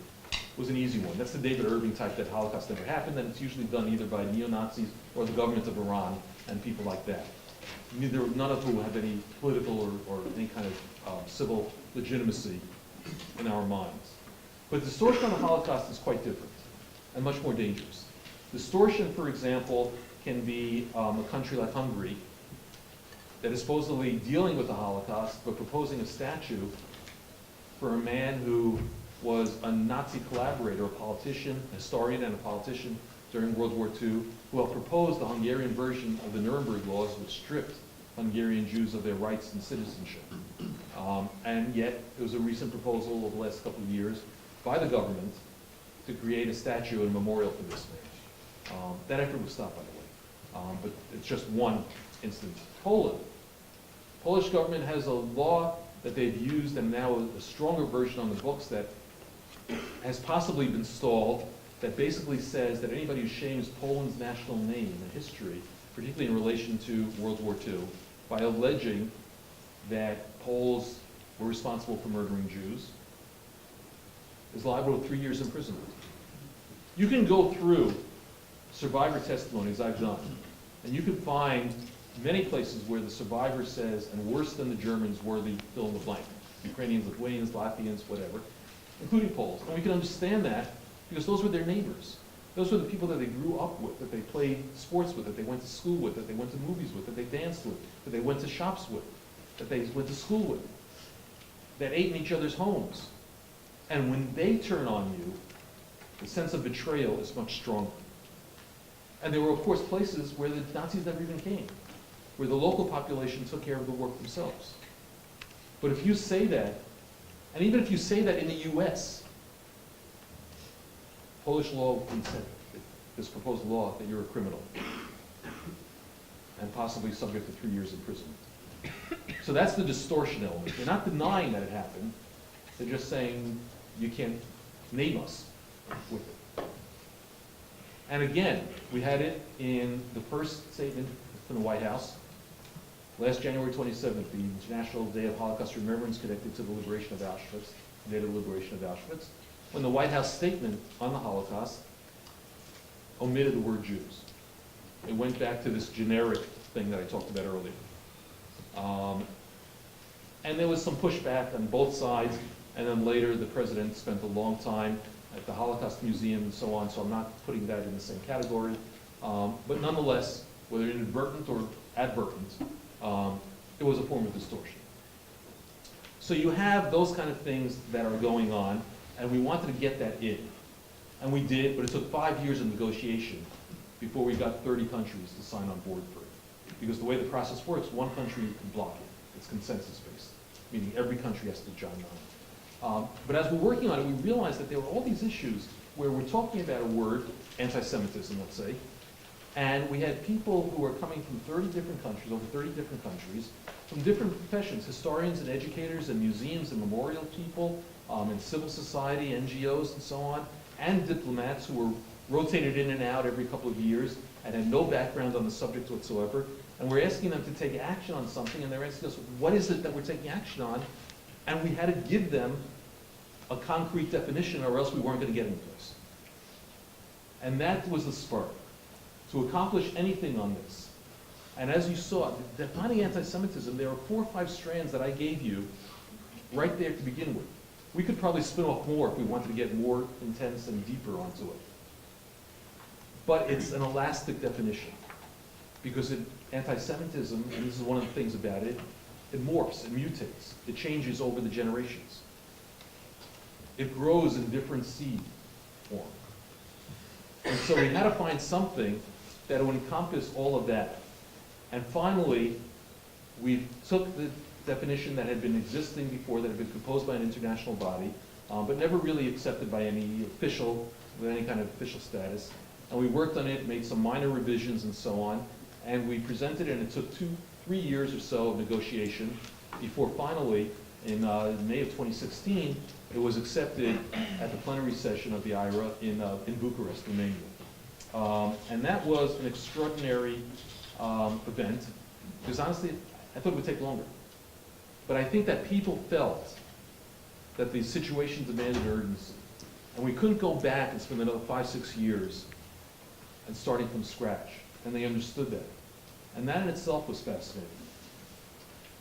was an easy one. That's the David Irving type that Holocaust never happened, and it's usually done either by neo-Nazis or the government of Iran and people like that. None of whom have any political or any kind of civil legitimacy in our minds. But distortion on the Holocaust is quite different and much more dangerous. Distortion, for example, can be a country like Hungary that is supposedly dealing with the Holocaust but proposing a statue for a man who was a Nazi collaborator, a politician, a historian and a politician during World War II, who helped propose the Hungarian version of the Nuremberg laws, which stripped Hungarian Jews of their rights and citizenship. And yet, there was a recent proposal over the last couple of years by the government to create a statue and memorial for this man. That effort was stopped, by the way. But it's just one instance. Poland. Polish government has a law that they've used, and now a stronger version on the books that has possibly been stalled, that basically says that anybody who shames Poland's national name and history, particularly in relation to World War II, by alleging that Poles were responsible for murdering Jews, is liable to 3 years imprisonment. You can go through survivor testimonies I've done, and you can find many places where the survivor says, and worse than the Germans were the fill in the blank, Ukrainians, Lithuanians, Latvians, whatever, including Poles. And we can understand that because those were their neighbors. Those were the people that they grew up with, that they played sports with, that they went to school with, that they went to movies with, that they danced with, that they went to shops with, that they went to school with, that ate in each other's homes. And when they turn on you, the sense of betrayal is much stronger. And there were, of course, places where the Nazis never even came, where the local population took care of the work themselves. But if you say that, and even if you say that in the US, Polish law would say, this proposed law, that you're a criminal and possibly subject to 3 years imprisonment. So that's the distortion element. They're not denying that it happened. They're just saying you can't name us with it. And again, we had it in the first statement from the White House. Last January 27th, the International Day of Holocaust Remembrance connected to the liberation of Auschwitz, the Day of the liberation of Auschwitz, when the White House statement on the Holocaust omitted the word Jews. It went back to this generic thing that I talked about earlier. And there was some pushback on both sides, and then later the president spent a long time at the Holocaust Museum and so on, so I'm not putting that in the same category. But nonetheless, whether inadvertent or advertent, it was a form of distortion. So you have those kind of things that are going on, and we wanted to get that in. And we did, but it took 5 years of negotiation before we got 30 countries to sign on board for it. Because the way the process works, one country can block it. It's consensus-based, meaning every country has to join on. But as we're working on it, we realized that there were all these issues where we're talking about a word, anti-Semitism, let's say, and we had people who were coming from 30 different countries, over 30 different countries, from different professions, historians and educators and museums and memorial people, and civil society, NGOs and so on, and diplomats who were rotated in and out every couple of years and had no background on the subject whatsoever. And we're asking them to take action on something, and they're asking us, what is it that we're taking action on? And we had to give them a concrete definition, or else we weren't going to get any place. And that was the spark, to accomplish anything on this. And as you saw, defining anti-Semitism, there are 4 or 5 strands that I gave you right there to begin with. We could probably spin off more if we wanted to get more intense and deeper onto it. But it's an elastic definition, because anti-Semitism, and this is one of the things about it, it morphs, it mutates, it changes over the generations. It grows in different seed form. And so we had to find something that would encompass all of that. And finally, we took the definition that had been existing before, that had been composed by an international body, but never really accepted by any official, with any kind of official status. And we worked on it, made some minor revisions and so on, and we presented it, and it took 3 years or so of negotiation before finally, in May of 2016, it was accepted at the plenary session of the IHRA in Bucharest, Romania. And that was an extraordinary event, because honestly, I thought it would take longer. But I think that people felt that the situation demanded urgency. And we couldn't go back and spend another 5, 6 years and starting from scratch. And they understood that. And that in itself was fascinating.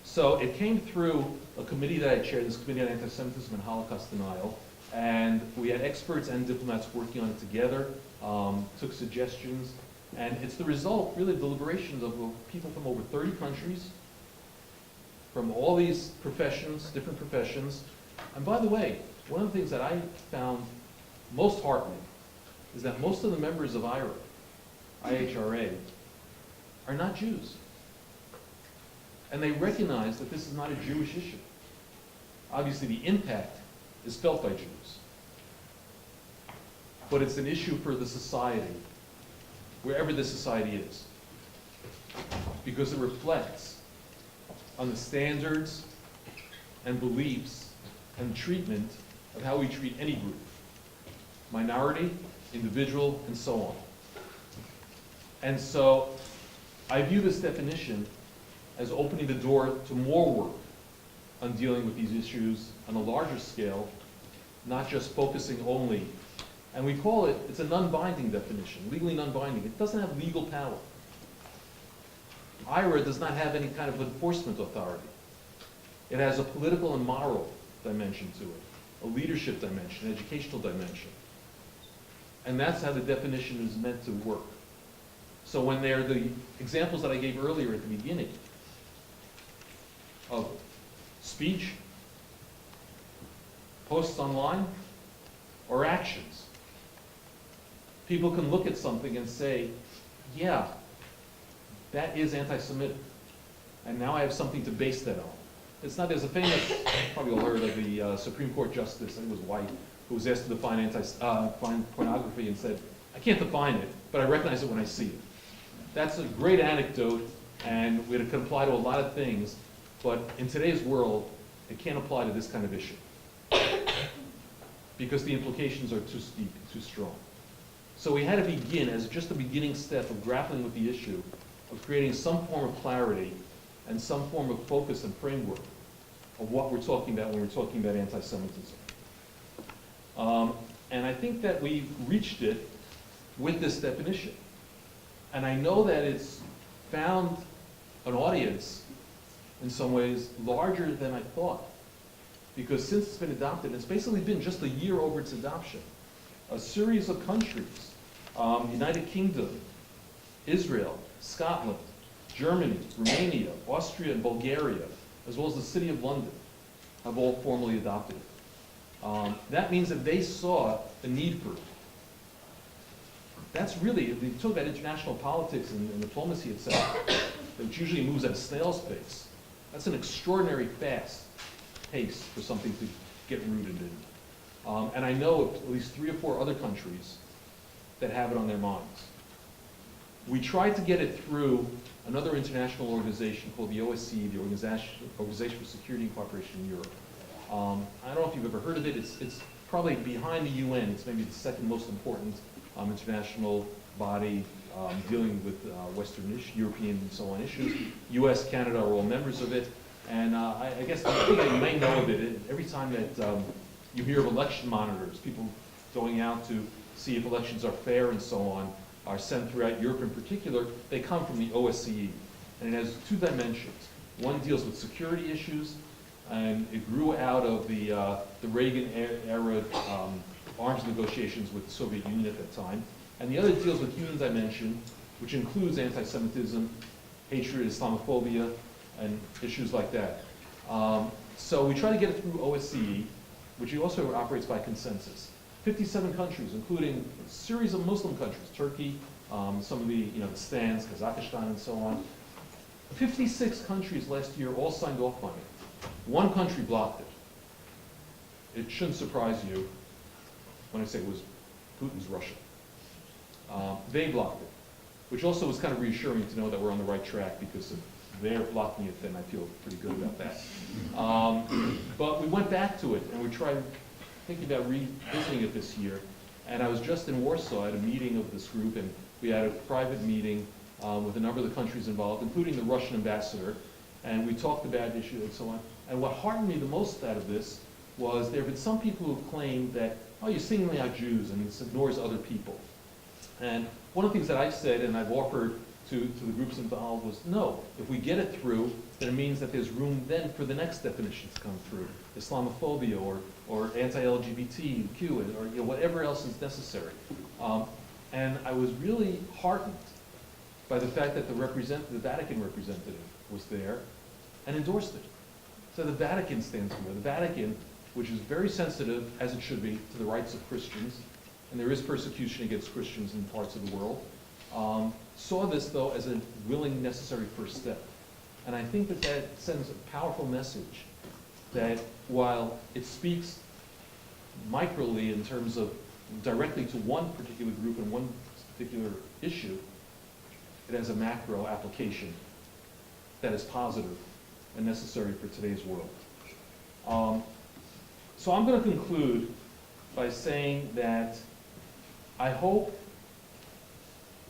So it came through a committee that I chaired, this Committee on Antisemitism and Holocaust Denial. And we had experts and diplomats working on it together, took suggestions. And it's the result, really, of deliberations of people from over 30 countries, from all these professions, different professions. And by the way, one of the things that I found most heartening is that most of the members of IHRA are not Jews. And they recognize that this is not a Jewish issue. Obviously, the impact is felt by Jews. But it's an issue for the society, wherever the society is, because it reflects on the standards and beliefs and treatment of how we treat any group, minority, individual, and so on. And so I view this definition as opening the door to more work on dealing with these issues on a larger scale, not just focusing only. And we call it, it's a non-binding definition, legally non-binding. It doesn't have legal power. IHRA does not have any kind of enforcement authority. It has a political and moral dimension to it, a leadership dimension, an educational dimension. And that's how the definition is meant to work. So when they're the examples that I gave earlier at the beginning of speech, posts online, or actions, people can look at something and say, yeah, that is anti-Semitic. And now I have something to base that on. It's not, there's a famous, probably all heard of the Supreme Court Justice, I think it was White, who was asked to define pornography and said, I can't define it, but I recognize it when I see it. That's a great anecdote, and it can apply to a lot of things, but in today's world, it can't apply to this kind of issue. Because the implications are too steep, too strong. So we had to begin as just a beginning step of grappling with the issue, of creating some form of clarity and some form of focus and framework of what we're talking about when we're talking about anti-Semitism. And I think that we've reached it with this definition. And I know that it's found an audience, in some ways, larger than I thought. Because since it's been adopted, it's basically been just a year over its adoption. A series of countries, United Kingdom, Israel, Scotland, Germany, Romania, Austria, and Bulgaria, as well as the City of London, have all formally adopted it. That means that they saw the need for it. That's really, if you talk about international politics and diplomacy itself, that usually moves at a snail's pace. That's an extraordinary fast pace for something to get rooted in. And I know of at least 3 or 4 other countries that have it on their minds. We tried to get it through another international organization called the OSCE, the Organization for Security and Cooperation in Europe. I don't know if you've ever heard of it. It's probably behind the UN. It's maybe the second most important international body dealing with Western European and so on issues. US, Canada are all members of it. And I guess the thing that you may know of it, every time that you hear of election monitors, people going out to see if elections are fair and so on, are sent throughout Europe in particular, they come from the OSCE. And it has 2 dimensions. One deals with security issues, and it grew out of the Reagan-era arms negotiations with the Soviet Union at that time. And the other deals with human dimension, which includes anti-Semitism, hatred, Islamophobia, and issues like that. So we try to get it through OSCE, which also operates by consensus. 57 countries, including a series of Muslim countries, Turkey, some of the the stands, Kazakhstan, and so on. 56 countries last year all signed off on it. 1 country blocked it. It shouldn't surprise you when I say it was Putin's Russia. They blocked it, which also was kind of reassuring to know that we're on the right track, because if they're blocking it, then I feel pretty good about that. But we went back to it, and we tried thinking about revisiting it this year. And I was just in Warsaw at a meeting of this group, and we had a private meeting with a number of the countries involved, including the Russian ambassador, and we talked about issues and so on. And what heartened me the most out of this was there have been some people who have claimed that, oh, you're singling out Jews and this ignores other people. And one of the things that I've said and I've offered to the groups involved was, no, if we get it through, then it means that there's room then for the next definition to come through, Islamophobia or anti-LGBTQ or whatever else is necessary. And I was really heartened by the fact that the Vatican representative was there and endorsed it. So the Vatican stands for it. The Vatican, which is very sensitive, as it should be, to the rights of Christians, and there is persecution against Christians in parts of the world, saw this, though, as a willing, necessary first step. And I think that that sends a powerful message that while it speaks microly in terms of directly to one particular group and one particular issue, it has a macro application that is positive and necessary for today's world. So I'm going to conclude by saying that I hope,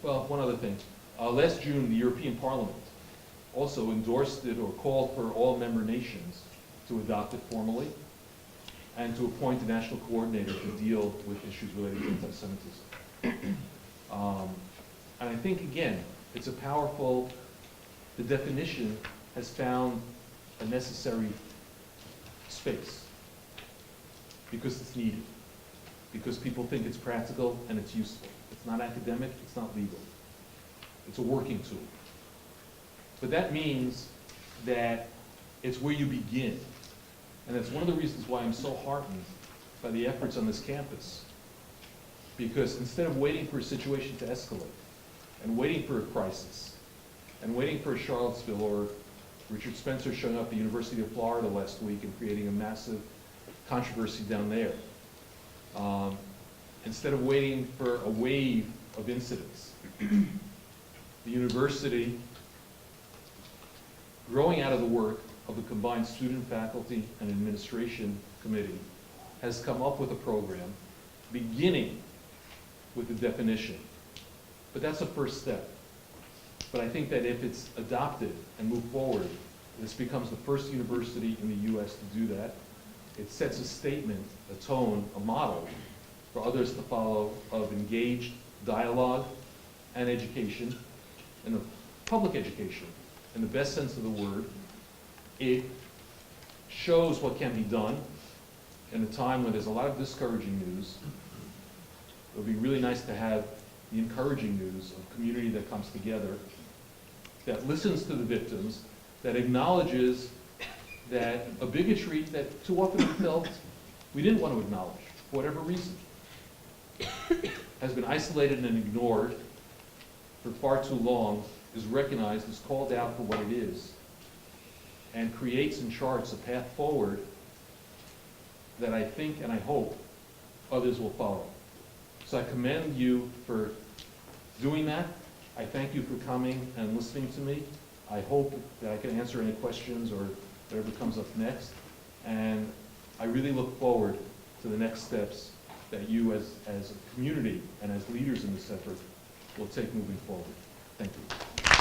well, one other thing. Last June, the European Parliament also endorsed it or called for all member nations to adopt it formally and to appoint a national coordinator to deal with issues related to anti-Semitism. And I think, again, it's a powerful, the definition has found a necessary space because it's needed, because people think it's practical and it's useful. It's not academic, it's not legal. It's a working tool. But that means that it's where you begin. And that's one of the reasons why I'm so heartened by the efforts on this campus. Because instead of waiting for a situation to escalate, and waiting for a crisis, and waiting for a Charlottesville or Richard Spencer showing up at the University of Florida last week and creating a massive controversy down there, instead of waiting for a wave of incidents, the university, growing out of the work of the combined student, faculty, and administration committee, has come up with a program beginning with the definition. But that's a first step. But I think that if it's adopted and moved forward, this becomes the first university in the U.S. to do that. It sets a statement, a tone, a model for others to follow of engaged dialogue and education, and of public education, in the best sense of the word. It shows what can be done in a time when there's a lot of discouraging news. It would be really nice to have the encouraging news of community that comes together, that listens to the victims, that acknowledges that a bigotry that too often we felt we didn't want to acknowledge, for whatever reason, has been isolated and ignored for far too long, is recognized, is called out for what it is, and creates and charts a path forward that I think and I hope others will follow. So I commend you for doing that. I thank you for coming and listening to me. I hope that I can answer any questions or whatever comes up next. And I really look forward to the next steps that you as a community and as leaders in this effort will take moving forward. Thank you.